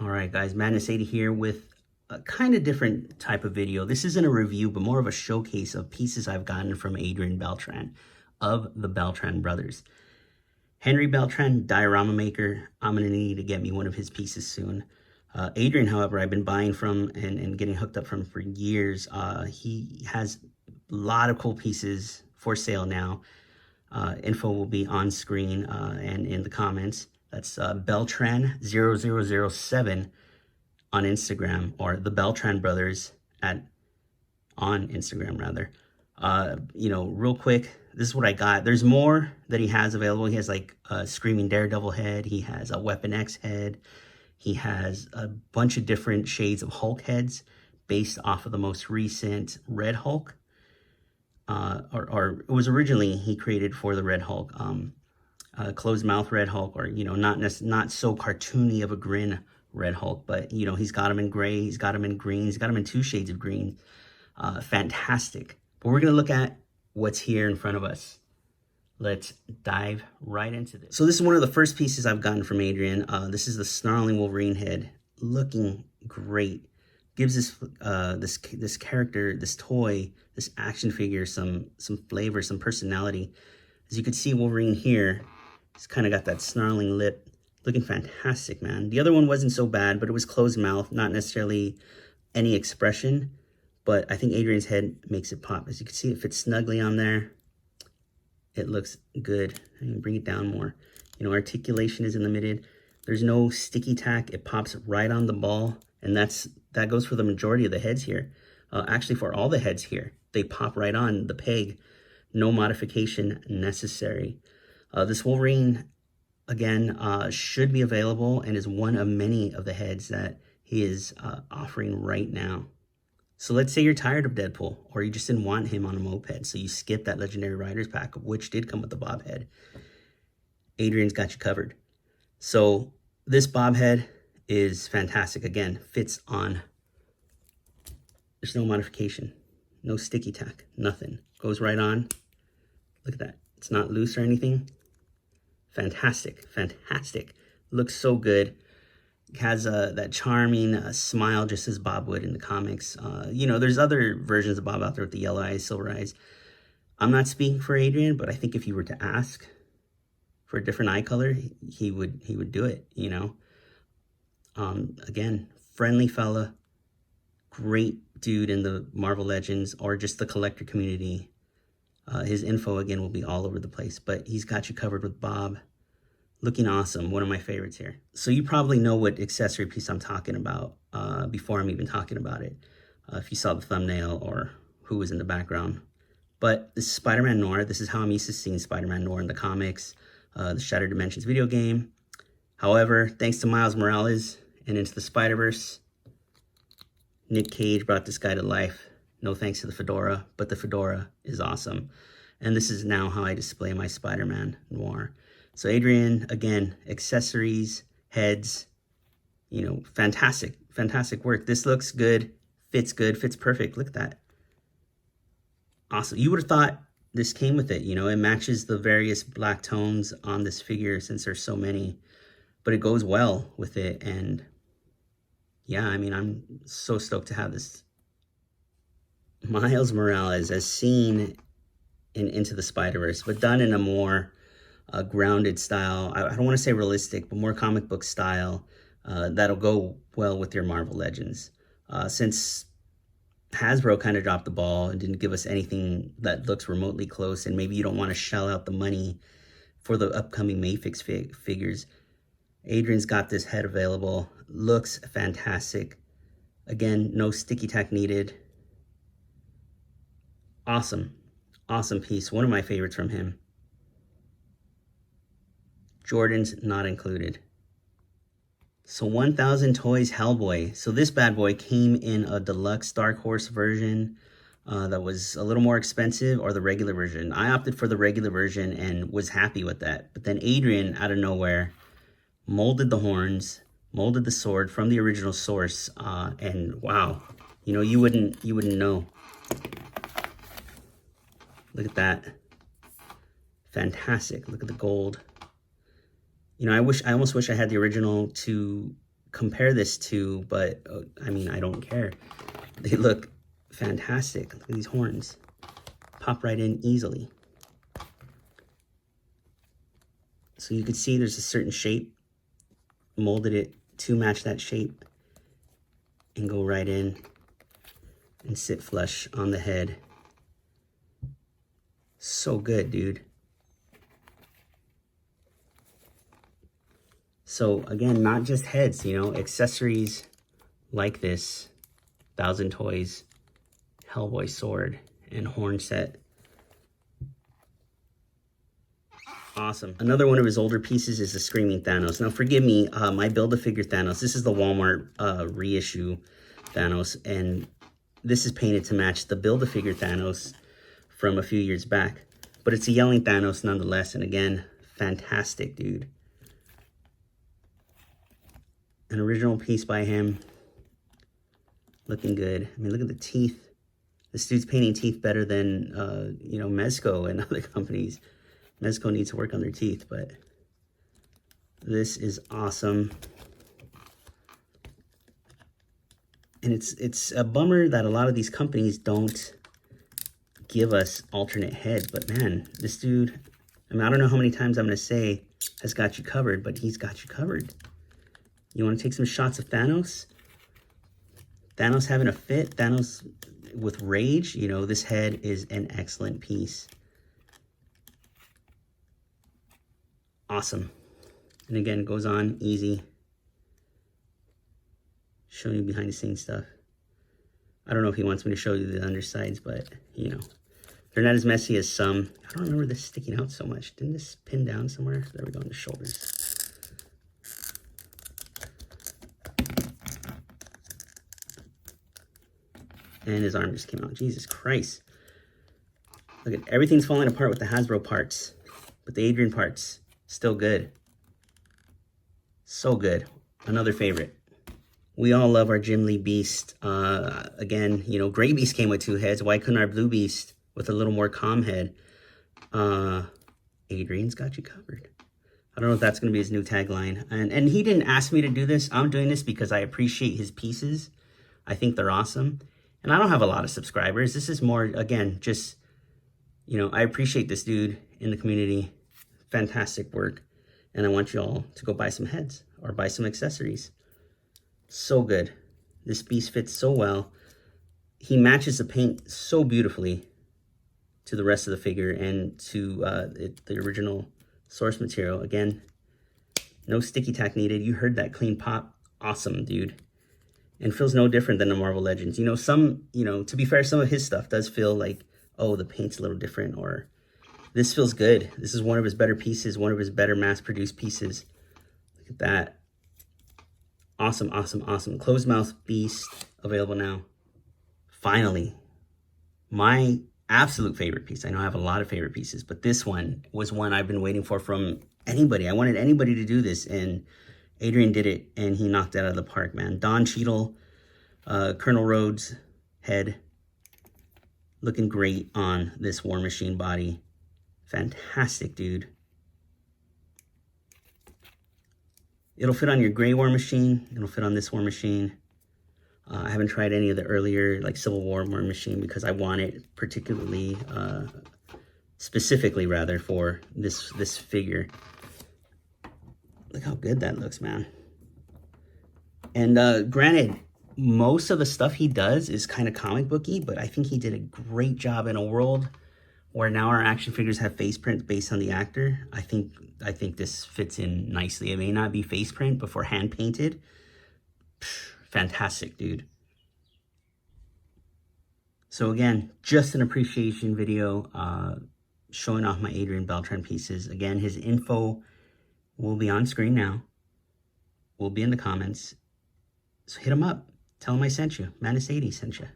All right, guys, Madness80 here with a kind of different type of video. This isn't a review, but more of a showcase of pieces I've gotten from Adrian Beltran of the Beltran brothers. Henry Beltran, diorama maker. I'm going to need to get me one of his pieces soon. Adrian, however, I've been buying from and getting hooked up from for years. He has a lot of cool pieces for sale now. Info will be on screen and in the comments. That's Beltran0007 on Instagram, or the Beltran brothers on Instagram rather. Real quick, this is what I got. There's more that he has available. He has like a Screaming Daredevil head. He has a Weapon X head. He has a bunch of different shades of Hulk heads based off of the most recent Red Hulk. Or it was originally he created for the Red Hulk, closed mouth Red Hulk, or not so cartoony of a grin Red Hulk, but he's got him in gray, he's got him in green, he's got him in 2 shades of green. Fantastic. But we're gonna look at what's here in front of us. Let's dive right into this. So this is one of the first pieces I've gotten from Adrian. This is the snarling Wolverine head, looking great. Gives this character, this toy, this action figure some flavor, some personality. As you can see, Wolverine here, he's kind of got that snarling lip, looking fantastic, man. The other one wasn't so bad, but it was closed mouth, not necessarily any expression, but I think Adrian's head makes it pop. As you can see, it fits snugly on there. It looks good. I can bring it down more. Articulation is in the mid. There's no sticky tack. It pops right on the ball. And that goes for the majority of the heads here. Actually, for all the heads here, they pop right on the peg. No modification necessary. This Wolverine, again, should be available and is one of many of the heads that he is offering right now. So let's say you're tired of Deadpool, or you just didn't want him on a moped, so you skip that Legendary Riders pack, which did come with the bob head. Adrian's got you covered. So this bob head is fantastic. Again, fits on. There's no modification, no sticky tack, nothing. Goes right on. Look at that. It's not loose or anything. Fantastic, fantastic. Looks so good. Has that charming smile, just as Bob would in the comics. There's other versions of Bob out there with the yellow eyes, silver eyes. I'm not speaking for Adrian, but I think if you were to ask for a different eye color, he would do it. Again, friendly fella, great dude in the Marvel Legends or just the collector community. His info, again, will be all over the place, but he's got you covered with Bob. Looking awesome. One of my favorites here. So you probably know what accessory piece I'm talking about before I'm even talking about it. If you saw the thumbnail or who was in the background. But this is Spider-Man Noir. This is how I'm used to seeing Spider-Man Noir in the comics, the Shattered Dimensions video game. However, thanks to Miles Morales and Into the Spider-Verse, Nick Cage brought this guy to life. No thanks to the fedora, but the fedora is awesome. And this is now how I display my Spider-Man Noir. So Adrian, again, accessories, heads, fantastic, fantastic work. This looks good, fits perfect. Look at that. Awesome. You would have thought this came with it. It matches the various black tones on this figure since there's so many, but it goes well with it. And yeah, I'm so stoked to have this. Miles Morales as seen in Into the Spider-Verse, but done in a more grounded style. I don't want to say realistic, but more comic book style. That'll go well with your Marvel Legends. Since Hasbro kind of dropped the ball and didn't give us anything that looks remotely close, and maybe you don't want to shell out the money for the upcoming Mayfix figures, Adrian's got this head available. Looks fantastic. Again, no sticky tack needed. Awesome. Awesome piece. One of my favorites from him. Jordans not included. So 1000 Toys Hellboy. So this bad boy came in a deluxe Dark Horse version that was a little more expensive, or the regular version. I opted for the regular version and was happy with that. But then Adrian, out of nowhere, molded the horns, molded the sword from the original source, and wow, you wouldn't know. Look at that. Fantastic. Look at the gold. I almost wish I had the original to compare this to, but I mean, I don't care. They look fantastic. Look at these horns. Pop right in easily. So you can see there's a certain shape. Molded it to match that shape and go right in and sit flush on the head. So good, dude. So again, not just heads, you know, accessories like this, 1,000 Toys, Hellboy sword, and horn set. Awesome. Another one of his older pieces is the Screaming Thanos. Now, forgive me, my Build-A-Figure Thanos, this is the Walmart reissue Thanos, and this is painted to match the Build-A-Figure Thanos from a few years back. But it's a yelling Thanos nonetheless, and again, fantastic, dude. An original piece by him. Looking good. I mean, look at the teeth. This dude's painting teeth better than, you know, Mezco and other companies. Mezco needs to work on their teeth, but this is awesome. And it's a bummer that a lot of these companies don't give us alternate heads, but man, this dude, I mean, I don't know how many times I'm going to say has got you covered, but he's got you covered. You want to take some shots of Thanos? Thanos having a fit, Thanos with rage, you know, this head is an excellent piece. Awesome. And again, goes on easy. Showing you behind the scenes stuff. I don't know if he wants me to show you the undersides, but you know, they're not as messy as some. I don't remember this sticking out so much. Didn't this pin down somewhere? There we go, on the shoulders. And his arm just came out. Jesus Christ. Look at everything's falling apart with the Hasbro parts, but the Adrian parts, still good. So good. Another favorite. We all love our Jim Lee Beast. Again, you know, Gray Beast came with 2 heads. Why couldn't our Blue Beast with a little more calm head? Adrian's got you covered. I don't know if that's going to be his new tagline. And he didn't ask me to do this. I'm doing this because I appreciate his pieces. I think they're awesome. And I don't have a lot of subscribers. This is more, again, just, you know, I appreciate this dude in the community. Fantastic work. And I want you all to go buy some heads or buy some accessories. So good. This piece fits so well. He matches the paint so beautifully to the rest of the figure and to the original source material. Again, no sticky tack needed. You heard that clean pop. Awesome, dude. And feels no different than the Marvel Legends. You know, to be fair, some of his stuff does feel like, oh, the paint's a little different, or this feels good. This is one of his better pieces, one of his better mass-produced pieces. Look at that. Awesome, awesome, awesome. Closed mouth beast available now. Finally, my absolute favorite piece. I know I have a lot of favorite pieces, but this one was one I've been waiting for from anybody. I wanted anybody to do this, and Adrian did it, and he knocked it out of the park, man. Don Cheadle, Colonel Rhodes head, looking great on this War Machine body. Fantastic, dude. It'll fit on your gray War Machine. It'll fit on this War Machine. I haven't tried any of the earlier, like Civil War Machine, because I want it particularly, specifically rather, for this figure. Look how good that looks, man. And granted, most of the stuff he does is kind of comic booky, but I think he did a great job in a world where now our action figures have face print based on the actor. I think this fits in nicely. It may not be face print, but for hand painted, fantastic, dude. So again, just an appreciation video showing off my Adrian Beltran pieces. Again, his info will be on screen now. Will be in the comments. So hit him up. Tell him I sent you. Manus80 sent you.